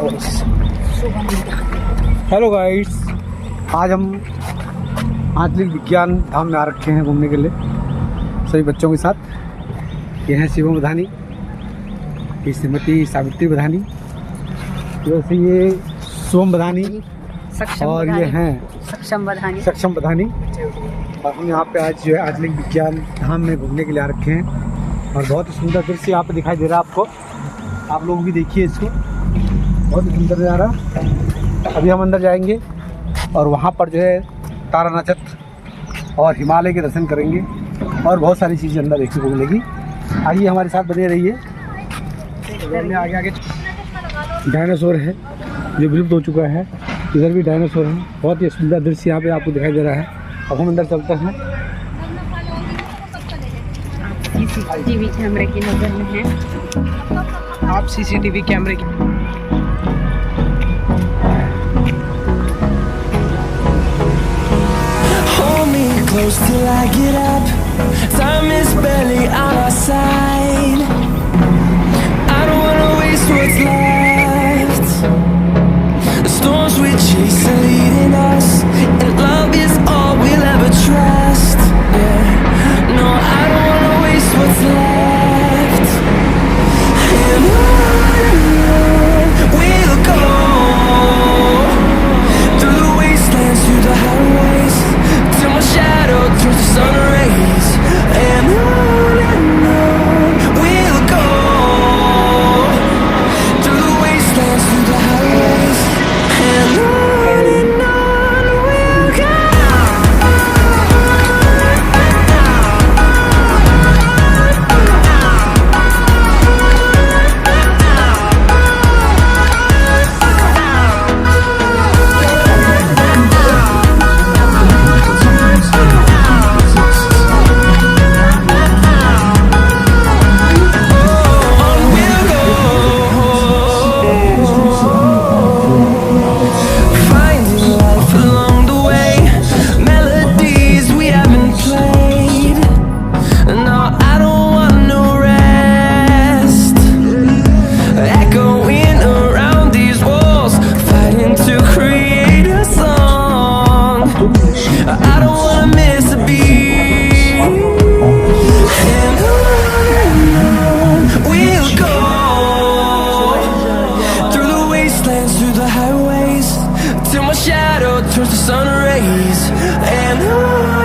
Hello guys, आज हम आंचलिक विज्ञान धाम में आ रखे हैं घूमने के लिए सभी बच्चों के साथ। ये हैं शिवम बधानी, ये श्रीमती सावित्री बधानी, वैसे ये सोम बधानी और ये हैं सक्षम बधानी। और हम यहाँ पे आज जो है आंचलिक विज्ञान धाम में घूमने के लिए आ रखे हैं और बहुत ही सुंदर दृश्य यहाँ पे दिखाई दे रहा है आपको। आप लोग भी देखिए इसको, बहुत ही सुंदर नज़ारा। अभी हम अंदर जाएंगे और वहाँ पर जो है तारा नक्षत्र और हिमालय के दर्शन करेंगे और बहुत सारी चीज़ें अंदर देखने को मिलेगी। आइए हमारे साथ बने रहिए। आगे आगे डायनासोर है जो विलुप्त हो चुका है, इधर भी डायनासोर है। बहुत ही सुंदर दृश्य यहाँ पे आपको दिखाई दे रहा है। अब हम अंदर चलते हैं। सीसीटीवी कैमरे की नज़र में है। आप सीसीटीवी कैमरे की close till I get up. Time is barely on our side. I don't wanna waste what's left. The storms we chase are leading us, and love is all we'll ever trust. Yeah, no, I don't wanna waste what's left. And on we'll go, through the wastelands, through the highways, till my shadow turns to sun rays. And on we'll go, through the wastelands, through the highways. And on we'll go. Through the highways, till my shadow turns to sun rays. And on